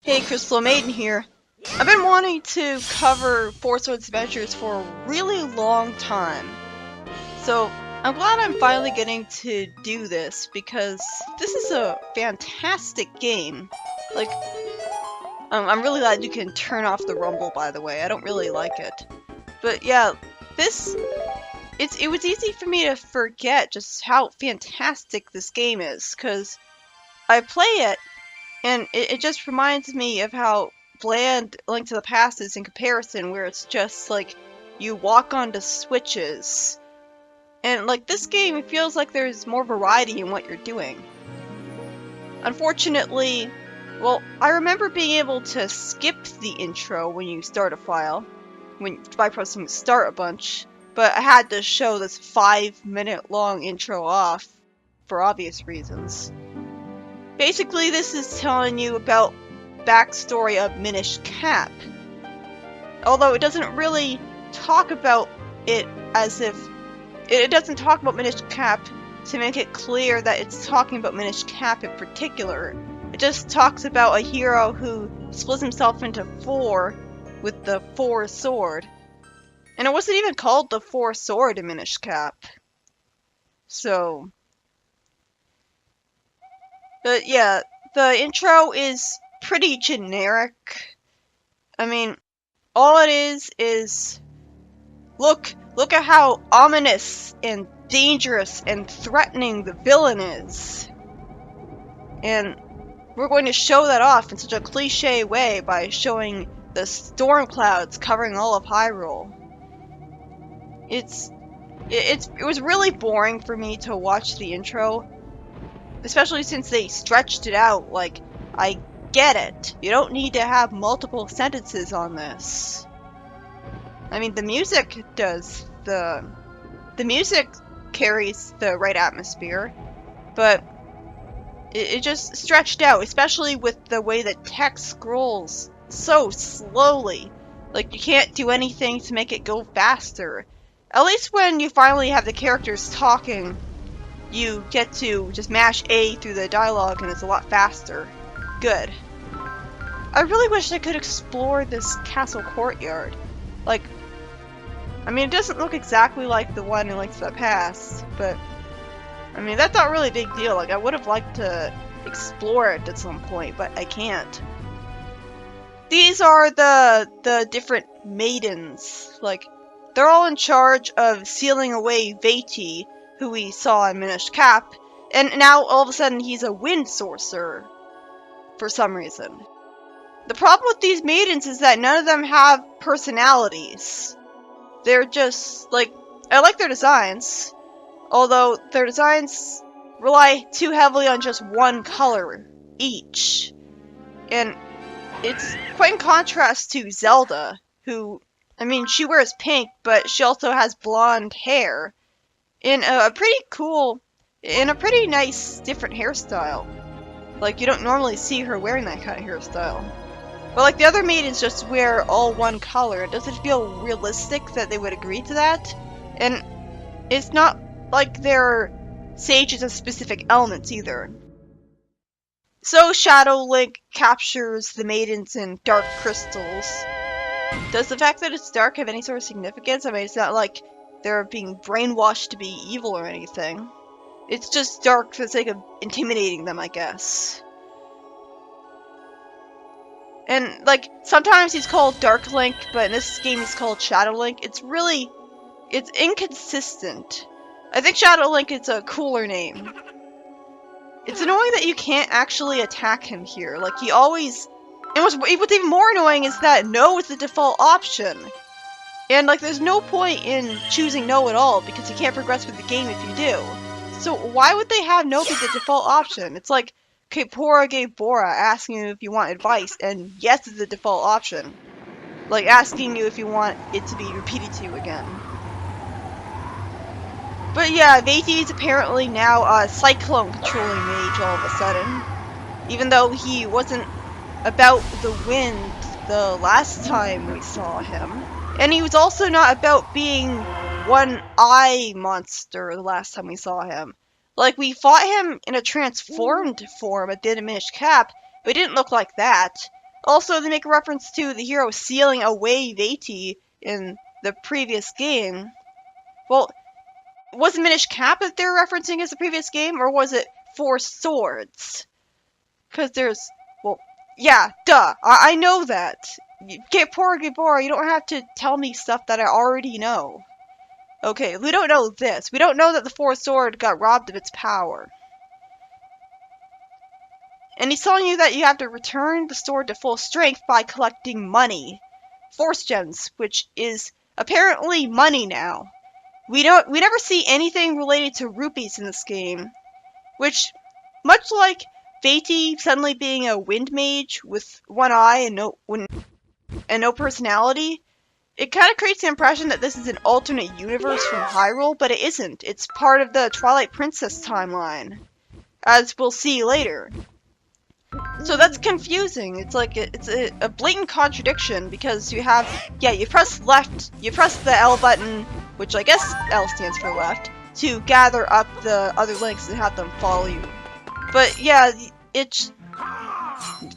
Hey, Crystal Maiden here. I've been wanting to cover Four Swords Adventures for a really long time. So, I'm glad I'm finally getting to do this because this is a fantastic game. Like, I'm really glad you can turn off the rumble, by the way. I don't really like it. But yeah, it was easy for me to forget just how fantastic this game is, because I play it and it just reminds me of how bland Link to the Past is in comparison, where it's just like you walk onto switches. And like this game, it feels like there's more variety in what you're doing. Unfortunately, well, I remember being able to skip the intro when you start a file, by pressing start a bunch, but I had to show this 5-minute long intro off for obvious reasons. Basically, this is telling you about backstory of Minish Cap. Although it doesn't really talk about it as if... It doesn't talk about Minish Cap to make it clear that it's talking about Minish Cap in particular. It just talks about a hero who splits himself into four with the Four Sword. And it wasn't even called the Four Sword in Minish Cap. So... But yeah, the intro is pretty generic. I mean, all it is look at how ominous and dangerous and threatening the villain is. And we're going to show that off in such a cliche way by showing the storm clouds covering all of Hyrule. It was really boring for me to watch the intro. Especially since they stretched it out. Like, I get it. You don't need to have multiple sentences on this. I mean, the music does the music carries the right atmosphere, but it just stretched out, especially with the way the text scrolls so slowly. Like, you can't do anything to make it go faster. At least when you finally have the characters talking, you get to just mash A through the dialogue and it's a lot faster. Good. I really wish I could explore this castle courtyard. Like, I mean, it doesn't look exactly like the one in Link to the Past, but I mean, that's not really a big deal. Like, I would have liked to explore it at some point, but I can't. These are the different maidens. Like, they're all in charge of sealing away Vati, who we saw in Minish Cap, and now all of a sudden he's a wind sorcerer for some reason. The problem with these maidens is that none of them have personalities. They're just, like, I like their designs, although their designs rely too heavily on just one color each. And it's quite in contrast to Zelda, who, I mean, she wears pink, but she also has blonde hair. In a pretty nice, different hairstyle. Like, you don't normally see her wearing that kind of hairstyle. But like, the other maidens just wear all one color. It doesn't feel realistic that they would agree to that. And it's not like they're sages of specific elements either. So Shadow Link captures the maidens in dark crystals. Does the fact that it's dark have any sort of significance? I mean, it's not like they're being brainwashed to be evil or anything. It's just dark for the sake of intimidating them, I guess. And, like, sometimes he's called Dark Link, but in this game he's called Shadow Link. It's inconsistent. I think Shadow Link is a cooler name. It's annoying that you can't actually attack him here. Like, he always... And what's even more annoying is that no is the default option. And, like, there's no point in choosing no at all, because you can't progress with the game if you do. So why would they have no be the default option? It's like Kapora gave Bora asking you if you want advice, and yes is the default option. Like, asking you if you want it to be repeated to you again. But yeah, Vati is apparently now a Cyclone controlling mage all of a sudden. Even though he wasn't about the wind the last time we saw him. And he was also not about being one-eye monster the last time we saw him. Like, we fought him in a transformed form at the end of Minish Cap, but it didn't look like that. Also, they make a reference to the hero sealing away Vati in the previous game. Well, was it Minish Cap that they're referencing as the previous game, or was it Four Swords? Because there's, well, yeah, duh, I know that. Get poor Gibora, you don't have to tell me stuff that I already know. Okay, we don't know this. We don't know that the Four Sword got robbed of its power. And he's telling you that you have to return the sword to full strength by collecting money. Force gems, which is apparently money now. We never see anything related to rupees in this game, which, much like Vati suddenly being a wind mage with one eye and no personality, it kind of creates the impression that this is an alternate universe from Hyrule, but it isn't. It's part of the Twilight Princess timeline, as we'll see later. So that's confusing. It's like it's a blatant contradiction because you have, yeah, you press left, you press the L button, which I guess L stands for left, to gather up the other links and have them follow you. But yeah, it's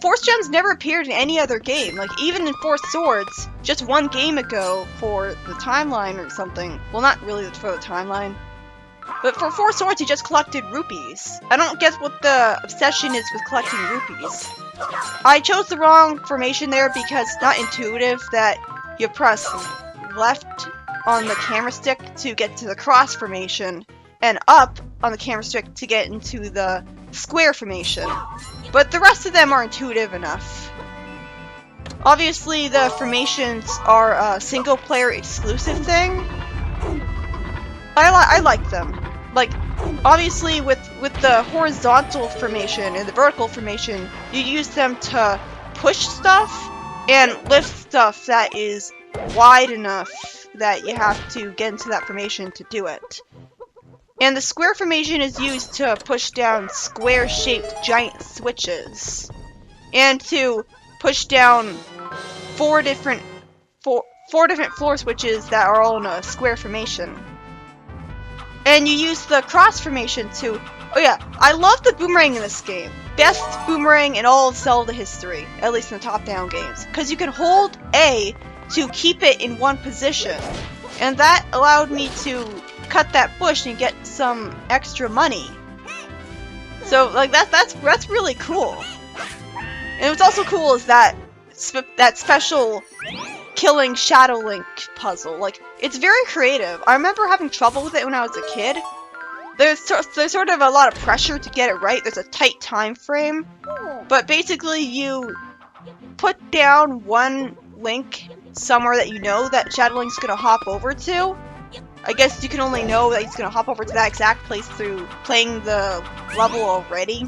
Force Gems never appeared in any other game. Like even in Four Swords, just one game ago for the timeline or something. Well, not really for the timeline. But for Four Swords, you just collected rupees. I don't guess what the obsession is with collecting rupees. I chose the wrong formation there because it's not intuitive that you press left on the camera stick to get to the cross formation, and up on the camera stick to get into the square formation. But the rest of them are intuitive enough. Obviously, the formations are a single-player exclusive thing. I like them. Like, obviously with the horizontal formation and the vertical formation, you use them to push stuff and lift stuff that is wide enough that you have to get into that formation to do it. And the square formation is used to push down square-shaped giant switches. And to push down four different floor switches that are all in a square formation. And you use the cross formation to... Oh yeah, I love the boomerang in this game. Best boomerang in all of Zelda history, at least in the top-down games. Because you can hold A to keep it in one position. And that allowed me to cut that bush and get some extra money. So, like, that's really cool. And what's also cool is that special killing Shadow Link puzzle. Like, it's very creative. I remember having trouble with it when I was a kid. There's sort of a lot of pressure to get it right. There's a tight time frame. But basically, you put down one link somewhere that you know that Shadow Link's gonna hop over to. I guess you can only know that he's gonna hop over to that exact place through playing the level already,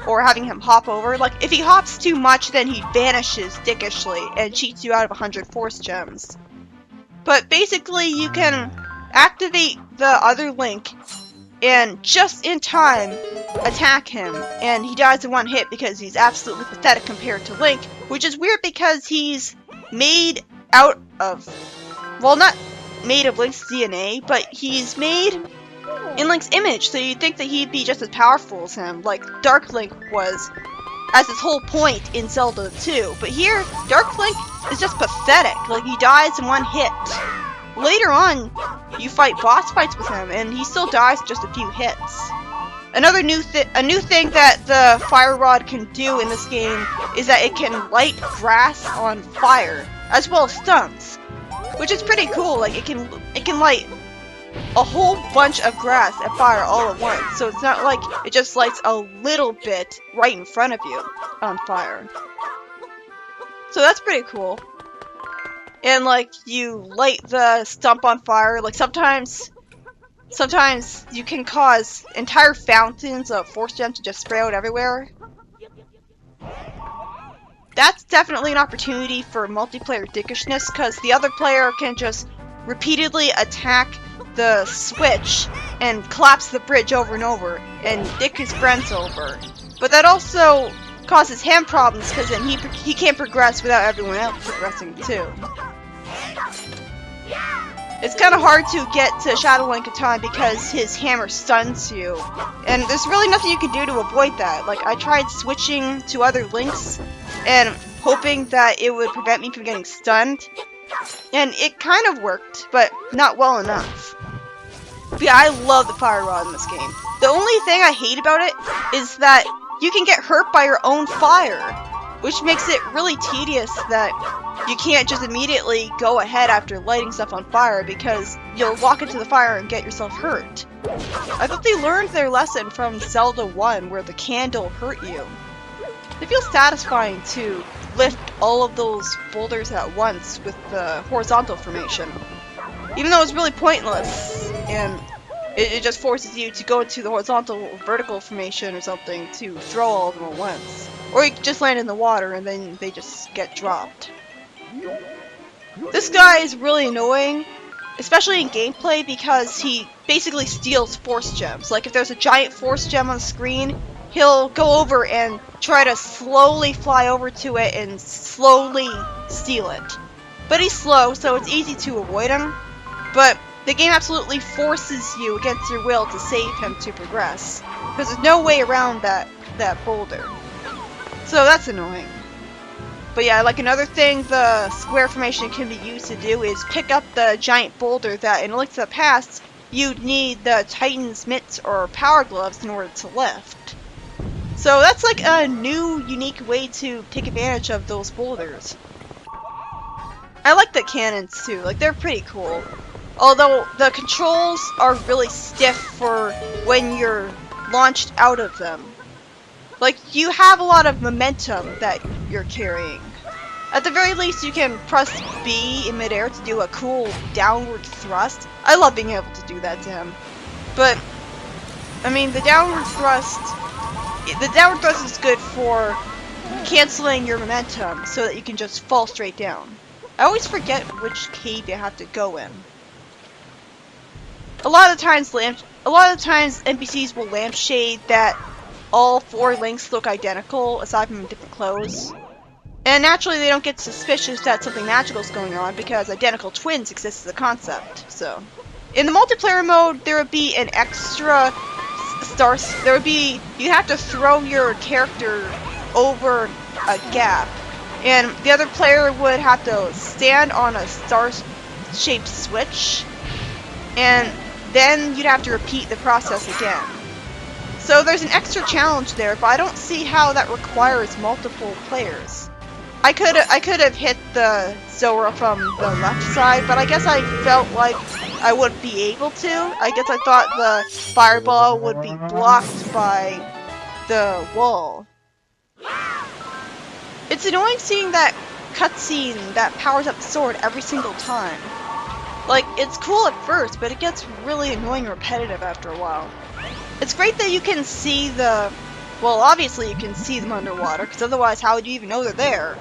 or having him hop over. Like, if he hops too much, then he vanishes dickishly and cheats you out of 100 Force Gems. But basically, you can activate the other Link and just in time attack him, and he dies in one hit because he's absolutely pathetic compared to Link, which is weird because he's made out of, well, not made of Link's DNA, but he's made in Link's image, so you'd think that he'd be just as powerful as him, like Dark Link was, as his whole point in Zelda 2. But here, Dark Link is just pathetic, like he dies in one hit. Later on, you fight boss fights with him, and he still dies in just a few hits. A new thing that the Fire Rod can do in this game is that it can light grass on fire, as well as stumps, which is pretty cool. Like, it can light a whole bunch of grass and fire all at once, so it's not like it just lights a little bit right in front of you on fire. So that's pretty cool. And like, you light the stump on fire, like sometimes you can cause entire fountains of Force Gems to just spray out everywhere. That's definitely an opportunity for multiplayer dickishness, because the other player can just repeatedly attack the switch and collapse the bridge over and over and dick his friends over. But that also causes him problems because then he can't progress without everyone else progressing too. It's kind of hard to get to Shadow Link in time because his hammer stuns you, and there's really nothing you can do to avoid that. Like, I tried switching to other links, and hoping that it would prevent me from getting stunned. And it kind of worked, but not well enough. But yeah, I love the fire rod in this game. The only thing I hate about it is that you can get hurt by your own fire, which makes it really tedious that you can't just immediately go ahead after lighting stuff on fire because you'll walk into the fire and get yourself hurt. I thought they learned their lesson from Zelda 1 where the candle hurt you. It feels satisfying to lift all of those boulders at once with the horizontal formation. Even though it's really pointless and it just forces you to go into the horizontal or vertical formation or something to throw all of them at once. Or you just land in the water and then they just get dropped. This guy is really annoying, especially in gameplay, because he basically steals force gems. Like if there's a giant force gem on the screen, he'll go over and try to slowly fly over to it and slowly steal it. But he's slow, so it's easy to avoid him. But the game absolutely forces you against your will to save him to progress, because there's no way around that boulder. So that's annoying. But yeah, like another thing the square formation can be used to do is pick up the giant boulder that in A Link to the Past you'd need the Titan's mitts or power gloves in order to lift. So that's like a new, unique way to take advantage of those boulders. I like the cannons too, like they're pretty cool. Although the controls are really stiff for when you're launched out of them. Like, you have a lot of momentum that you're carrying. At the very least, you can press B in midair to do a cool downward thrust. I love being able to do that to him. But, I mean, the downward thrust is good for canceling your momentum so that you can just fall straight down. I always forget which cave you have to go in. A lot of times NPCs will lampshade that all 4 links look identical, aside from different clothes. And naturally, they don't get suspicious that something magical is going on because identical twins exist as a concept. So, in the multiplayer mode, there would be an extra you have to throw your character over a gap, and the other player would have to stand on a star-shaped switch, and then you'd have to repeat the process again. So there's an extra challenge there, but I don't see how that requires multiple players. I could have hit the Zora from the left side, but I guess I felt like I wouldn't be able to. I guess I thought the fireball would be blocked by the wall. It's annoying seeing that cutscene that powers up the sword every single time. Like, it's cool at first, but it gets really annoying and repetitive after a while. It's great that you can see well, obviously you can see them underwater, because otherwise how would you even know they're there?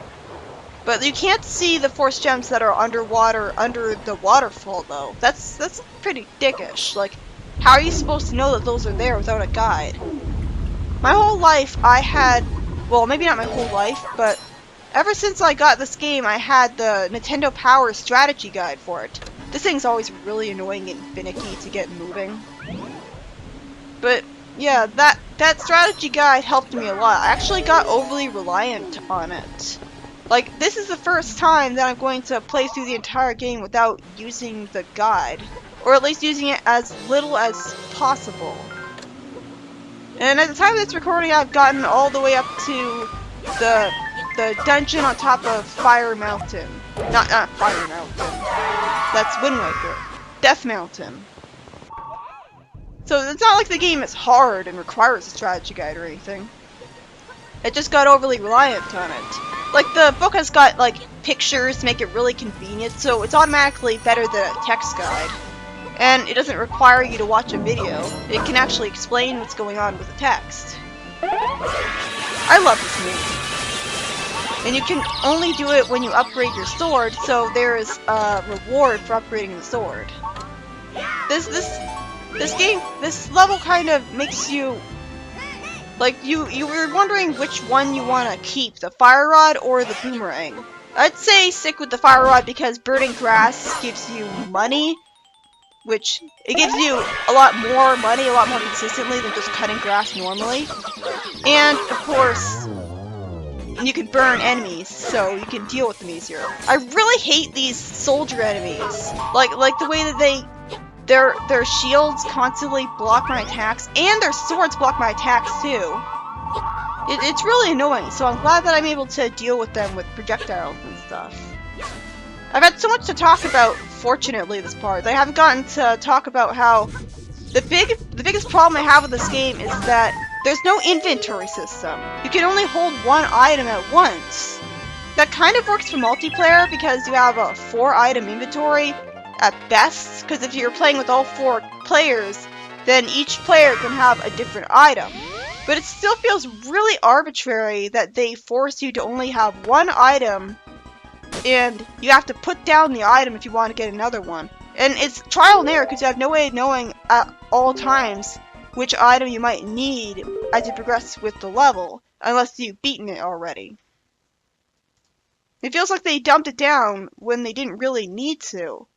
But you can't see the force gems that are underwater under the waterfall, though. That's pretty dickish. Like, how are you supposed to know that those are there without a guide? My whole life I had, well, maybe not my whole life, but ever since I got this game, I had the Nintendo Power strategy guide for it. This thing's always really annoying and finicky to get moving. But yeah, that strategy guide helped me a lot. I actually got overly reliant on it. Like, this is the first time that I'm going to play through the entire game without using the guide. Or at least using it as little as possible. And at the time of this recording, I've gotten all the way up to the dungeon on top of Fire Mountain. Not Fire Mountain. That's Wind Waker. Death Mountain. So it's not like the game is hard and requires a strategy guide or anything. I just got overly reliant on it. Like, the book has got, like, pictures to make it really convenient, so it's automatically better than a text guide. And it doesn't require you to watch a video. It can actually explain what's going on with the text. I love this game. And you can only do it when you upgrade your sword, so there is a reward for upgrading the sword. This level kind of makes you, like, you were wondering which one you want to keep, the fire rod or the boomerang. I'd say stick with the fire rod because burning grass gives you money, which it gives you a lot more money, a lot more consistently than just cutting grass normally. And of course, and you can burn enemies, so you can deal with them easier. I really hate these soldier enemies. Like the way that their shields constantly block my attacks, and their swords block my attacks too. It's really annoying, so I'm glad that I'm able to deal with them with projectiles and stuff. I've had so much to talk about, fortunately, this part. I haven't gotten to talk about how the biggest problem I have with this game is that there's no inventory system. You can only hold one item at once. That kind of works for multiplayer because you have a 4-item inventory at best, because if you're playing with all 4 players, then each player can have a different item. But it still feels really arbitrary that they force you to only have one item, and you have to put down the item if you want to get another one. And it's trial and error because you have no way of knowing at all times which item you might need as you progress with the level, unless you've beaten it already. It feels like they dumped it down when they didn't really need to.